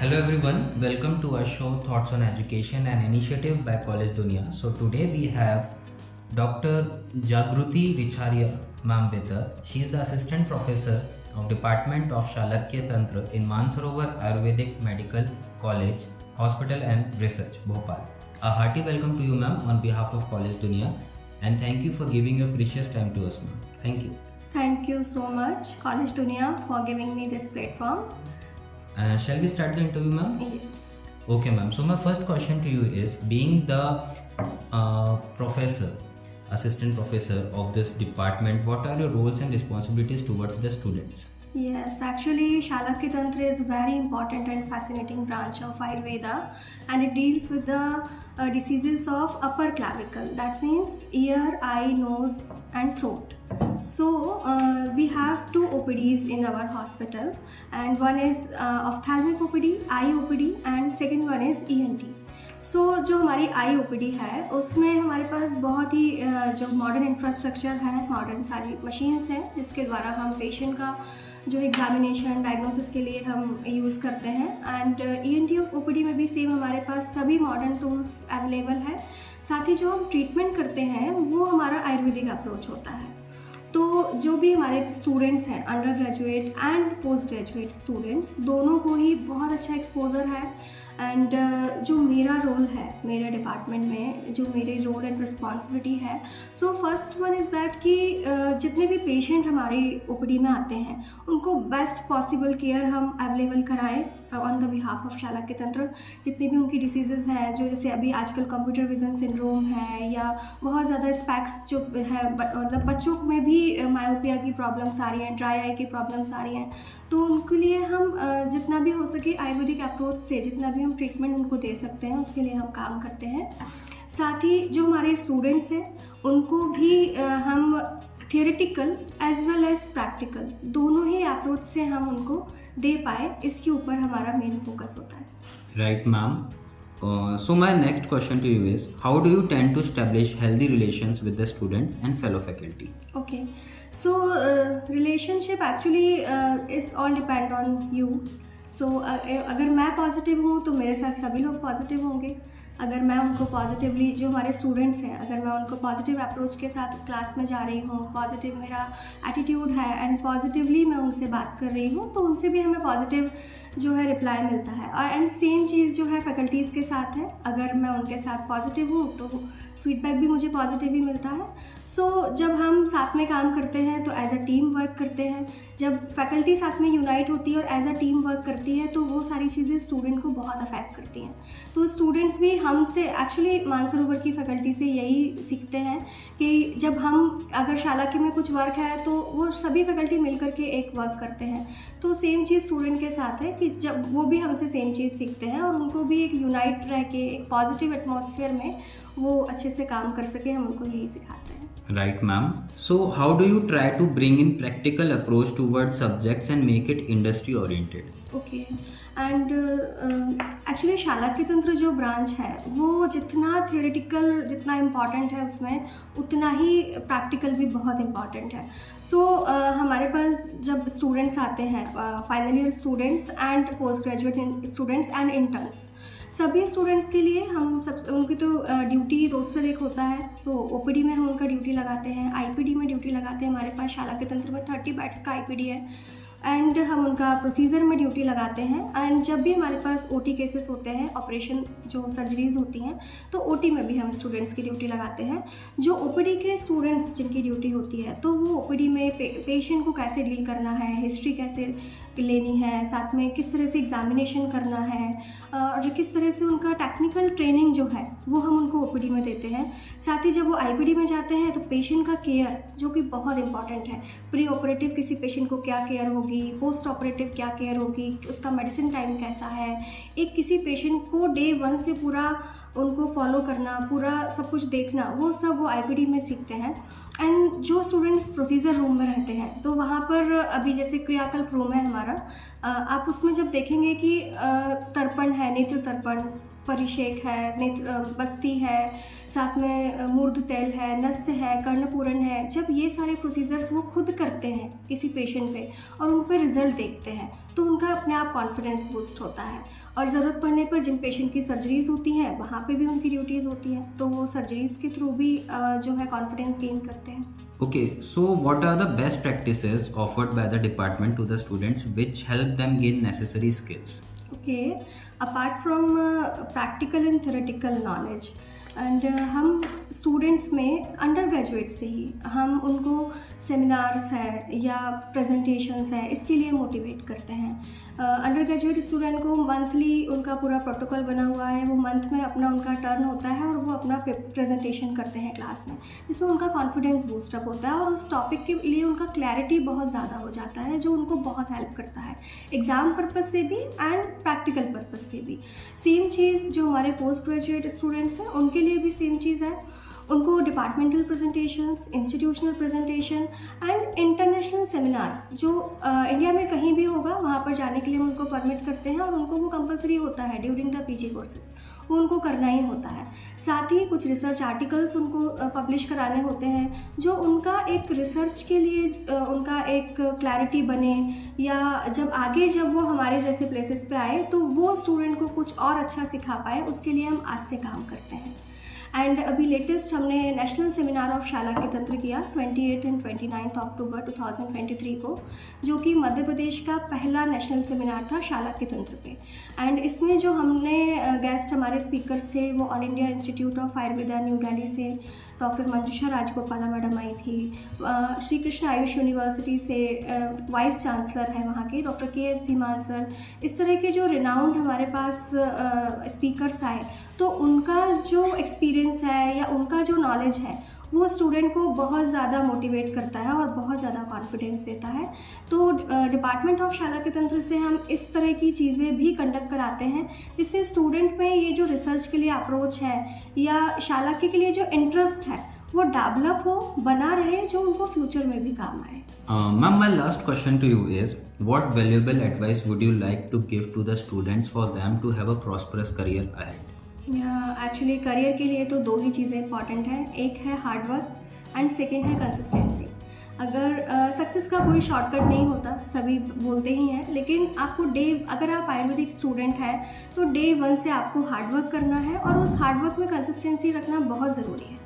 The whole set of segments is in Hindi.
Hello everyone, welcome to our show Thoughts on Education, an initiative by College Dunia. So today we have Dr. Jagruti Richaria ma'am with us. She is the assistant professor of Department of Shalakya Tantra in Mansarovar Ayurvedic Medical College, Hospital and Research, Bhopal. A hearty welcome to you ma'am on behalf of College Dunia, and thank you for giving your precious time to us ma'am. Thank you. Thank you so much, College Dunia, for giving me this platform. Shall we start the interview ma'am? Yes. Okay ma'am, so my first question to you is, being the assistant professor of this department, what are your roles and responsibilities towards the students? Yes, actually Shalakya Tantra is a very important and fascinating branch of Ayurveda, and it deals with the diseases of upper clavicle, that means ear, eye, nose and throat. So we have two OPDs in our hospital, and one is ophthalmic OPD, eye OPD and second one is ENT. सो जो हमारी आई ओपीडी है उसमें हमारे पास बहुत ही जो मॉडर्न इंफ्रास्ट्रक्चर है, मॉडर्न सारी मशीन्स हैं जिसके द्वारा हम पेशेंट का जो एग्जामिनेशन डायग्नोसिस के लिए हम यूज़ करते हैं। एंड ईएनटी ओपीडी में भी सेम हमारे पास सभी मॉडर्न टूल्स अवेलेबल है। साथ ही जो हम ट्रीटमेंट करते हैं वो हमारा आयुर्वेदिक अप्रोच होता है। तो जो भी हमारे स्टूडेंट्स हैं, under graduate and post graduate students, दोनों को ही बहुत अच्छा एक्सपोजर है। एंड जो मेरा रोल है मेरे डिपार्टमेंट में, जो मेरे रोल एंड रिस्पॉन्सिबिलिटी है, so first one is that कि जितने भी पेशेंट हमारी ओपीडी में आते हैं उनको बेस्ट पॉसिबल केयर हम अवेलेबल कराएं ऑन द बिहाफ ऑफ शालक्य तंत्र। जितनी भी उनकी डिसीज़ेज़ हैं, जो जैसे अभी आजकल कंप्यूटर विजन सिंड्रोम है या बहुत ज़्यादा स्पेक्स जो है, मतलब बच्चों में भी मायोपिया की प्रॉब्लम्स आ रही हैं, ड्राई आई की प्रॉब्लम्स आ रही हैं, तो उनके लिए हम जितना भी हो सके आयुर्वेदिक अप्रोच से जितना भी हम ट्रीटमेंट उनको दे सकते हैं उसके लिए हम काम करते हैं। साथ ही जो हमारे स्टूडेंट्स हैं उनको भी हम theoretical as well as practical दोनों ही अप्रोच से हम उनको दे पाए, इसके ऊपर हमारा मेन फोकस होता है। Right ma'am, so my next question to you is, how do you tend to establish healthy relations with the students and fellow faculty? Okay, so relationship actually is all depend on you. So अगर मैं पॉजिटिव हूँ तो मेरे साथ सभी लोग पॉजिटिव होंगे। अगर मैं उनको पॉजिटिवली, जो हमारे स्टूडेंट्स हैं, अगर मैं उनको पॉजिटिव अप्रोच के साथ क्लास में जा रही हूँ, पॉजिटिव मेरा एटीट्यूड है एंड पॉजिटिवली मैं उनसे बात कर रही हूँ, तो उनसे भी हमें पॉजिटिव जो है रिप्लाई मिलता है। और एंड सेम चीज़ जो है फैकल्टीज़ के साथ है, अगर मैं उनके साथ पॉजिटिव हूँ तो फीडबैक भी मुझे पॉजिटिव ही मिलता है। सो जब हम साथ में काम करते हैं तो एज अ टीम वर्क करते हैं। जब फैकल्टी साथ में यूनाइट होती है और एज अ टीम वर्क करती है तो वो सारी चीज़ें स्टूडेंट को बहुत अफेक्ट करती हैं। तो स्टूडेंट्स भी हमसे, एक्चुअली मानसरोवर की फैकल्टी से यही सीखते हैं कि जब हम, अगर शालाक्य में कुछ वर्क है तो वो सभी फैकल्टी मिलकर के एक वर्क करते हैं। तो सेम चीज़ स्टूडेंट के साथ है कि जब वो भी हमसे सेम चीज़ सीखते हैं और उनको भी एक यूनाइट रह के एक पॉजिटिव एटमॉस्फेयर में वो अच्छे से काम कर सके, हम उनको यही सिखाते हैं। Right ma'am, so how do you try to bring in practical approach towards subjects and make it industry oriented? Okay, and actually शालक्य तंत्र जो ब्रांच है वो जितना थियोरेटिकल, जितना इम्पॉर्टेंट है उसमें, उतना ही प्रैक्टिकल भी बहुत इम्पॉर्टेंट है। सो हमारे पास जब स्टूडेंट्स आते हैं, final year students and post graduate students and interns, सभी स्टूडेंट्स के लिए हम सब, उनकी तो ड्यूटी रोस्टर एक होता है, तो ओपीडी में हम उनका ड्यूटी लगाते हैं, आईपीडी में ड्यूटी लगाते हैं। हमारे पास शालक्य तंत्र में 30 बेड्स का आईपीडी है एंड हम उनका प्रोसीजर में ड्यूटी लगाते हैं। एंड जब भी हमारे पास ओटी केसेस होते हैं, ऑपरेशन जो सर्जरीज होती हैं, तो ओटी में भी हम स्टूडेंट्स की ड्यूटी लगाते हैं। जो ओपीडी के स्टूडेंट्स जिनकी ड्यूटी होती है, तो वो ओपीडी में पेशेंट को कैसे डील करना है, हिस्ट्री कैसे लेनी है, साथ में किस तरह से एग्जामिनेशन करना है और किस तरह से उनका टेक्निकल ट्रेनिंग जो है वो हम उनको ओपीडी में देते हैं। साथ ही जब वो आईपीडी में जाते हैं तो पेशेंट का केयर, जो कि बहुत इंपॉर्टेंट है, प्री ऑपरेटिव किसी पेशेंट को क्या केयर होगी, पोस्ट ऑपरेटिव क्या केयर होगी, उसका मेडिसिन टाइम कैसा है, एक किसी पेशेंट को डे 1 से पूरा उनको फॉलो करना, पूरा सब कुछ देखना, वो सब वो आईपीडी में सीखते हैं। एंड जो स्टूडेंट्स प्रोसीजर रूम में रहते हैं, तो वहाँ पर अभी जैसे क्रियाकल्प रूम है हमारा, आप उसमें जब देखेंगे कि तर्पण है, नेत्र तर्पण, परिषेक है, नेत्र बस्ती है, साथ में मूर्ध तेल है, नस्य है, कर्णपूरण है। जब ये सारे प्रोसीजर्स वो खुद करते हैं किसी पेशेंट पे और उन पर रिजल्ट देखते हैं तो उनका अपने आप कॉन्फिडेंस बूस्ट होता है। और ज़रूरत पड़ने पर जिन पेशेंट की सर्जरीज़ होती हैं वहाँ पे भी उनकी ड्यूटीज़ होती हैं, तो वो सर्जरीज़ के थ्रू भी जो है कॉन्फिडेंस गेन करते हैं। Okay, so what are the best practices offered by the department to the students which help them gain necessary skills? Okay, apart from practical and theoretical knowledge, and हम स्टूडेंट्स में अंडर ग्रेजुएट से ही हम उनको सेमिनार्स हैं या प्रेजेंटेशंस हैं इसके लिए मोटिवेट करते हैं। अंडर ग्रेजुएट स्टूडेंट को मंथली उनका पूरा प्रोटोकॉल बना हुआ है, वो मंथ में अपना उनका टर्न होता है और वो अपना प्रेजेंटेशन करते हैं क्लास में, जिसमें उनका कॉन्फिडेंस बूस्टअप होता है और उस टॉपिक के लिए उनका क्लैरिटी बहुत ज़्यादा हो जाता है, जो उनको बहुत हेल्प करता है एग्ज़ाम पर्पज़ से भी एंड प्रैक्टिकल पर्पज़ से भी। सेम चीज़ जो हमारे पोस्ट ग्रेजुएट स्टूडेंट्स हैं उनके लिए भी सेम चीज़ है। उनको departmental presentations, institutional presentation and international seminars जो इंडिया में कहीं भी होगा वहाँ पर जाने के लिए हम उनको परमिट करते हैं और उनको वो कंपलसरी होता है ड्यूरिंग द पीजी कोर्सेज, वो उनको करना ही होता है। साथ ही कुछ रिसर्च आर्टिकल्स उनको पब्लिश कराने होते हैं जो उनका एक रिसर्च के लिए उनका एक क्लैरिटी बने, या जब वो हमारे जैसे प्लेसेस पे आए तो वो स्टूडेंट को कुछ और अच्छा सिखा पाए, उसके लिए हम आज से काम करते हैं। एंड अभी लेटेस्ट हमने नेशनल सेमिनार ऑफ शालाक्य तंत्र किया 28 एंड 29 अक्टूबर 2023 को, जो कि मध्य प्रदेश का पहला नेशनल सेमिनार था शालाक्य तंत्र पे। एंड इसमें जो हमने गेस्ट हमारे स्पीकर्स थे वो all India institute of Ayurveda new Delhi से डॉक्टर मंजूषा राजगोपाला मैडम आई थी, श्री कृष्ण आयुष यूनिवर्सिटी से वाइस चांसलर हैं वहाँ के डॉक्टर KS धीमान सर। इस तरह के जो रिनाउंड हमारे पास स्पीकर्स आए तो उनका जो एक्सपीरियंस है या उनका जो नॉलेज है वो स्टूडेंट को बहुत ज़्यादा मोटिवेट करता है और बहुत ज़्यादा कॉन्फिडेंस देता है। तो डिपार्टमेंट ऑफ शालाक्य तंत्र से हम इस तरह की चीज़ें भी कंडक्ट कराते हैं जिससे स्टूडेंट में ये जो रिसर्च के लिए अप्रोच है या शालाक्य के लिए जो इंटरेस्ट है वो डेवलप हो, बना रहे, जो उनको फ्यूचर में भी काम आए। Ma'am, my last question to you is, what valuable advice would you like to give to the students for them to have a prosperous career ahead? Actually career के लिए तो दो ही चीज़ें इंपॉर्टेंट हैं, एक है हार्ड वर्क एंड सेकेंड है कंसिस्टेंसी। अगर सक्सेस का कोई शॉर्टकट नहीं होता, सभी बोलते ही हैं, लेकिन आपको अगर आप आयुर्वेदिक स्टूडेंट हैं तो डे 1 से आपको हार्ड वर्क करना है और उस हार्ड वर्क में कंसिस्टेंसी रखना बहुत ज़रूरी है।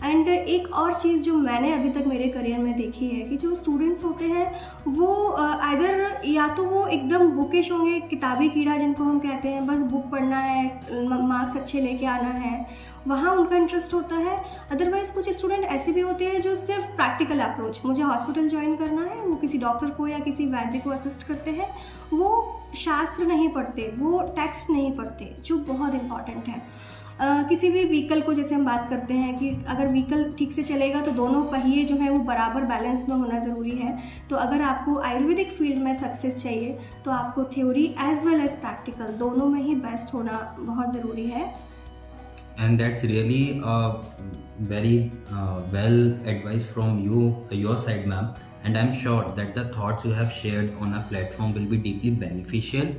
एंड एक और चीज़ जो मैंने अभी तक मेरे करियर में देखी है कि जो स्टूडेंट्स होते हैं वो आइदर या तो वो एकदम बुकिश होंगे, किताबी कीड़ा जिनको हम कहते हैं, बस बुक पढ़ना है, मार्क्स अच्छे लेके आना है, वहाँ उनका इंटरेस्ट होता है। अदरवाइज़ कुछ स्टूडेंट ऐसे भी होते हैं जो सिर्फ प्रैक्टिकल अप्रोच, मुझे हॉस्पिटल ज्वाइन करना है, वो किसी डॉक्टर को या किसी वैद्य को असिस्ट करते हैं, वो शास्त्र नहीं पढ़ते, वो टेक्स्ट नहीं पढ़ते, जो बहुत इंपॉर्टेंट है। किसी भी व्हीकल को जैसे हम बात करते हैं कि अगर व्हीकल ठीक से चलेगा तो दोनों पहिए जो है वो बराबर बैलेंस में होना ज़रूरी है। तो अगर आपको आयुर्वेदिक फील्ड में सक्सेस चाहिए तो आपको theory as well as practical दोनों में ही बेस्ट होना बहुत ज़रूरी है। And that's really a very well advice from your side, ma'am. And I'm sure that the thoughts you have shared on our platform will be deeply beneficial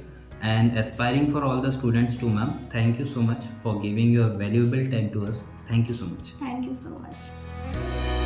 and aspiring for all the students too, ma'am. Thank you so much for giving your valuable time to us. Thank you so much. Thank you so much.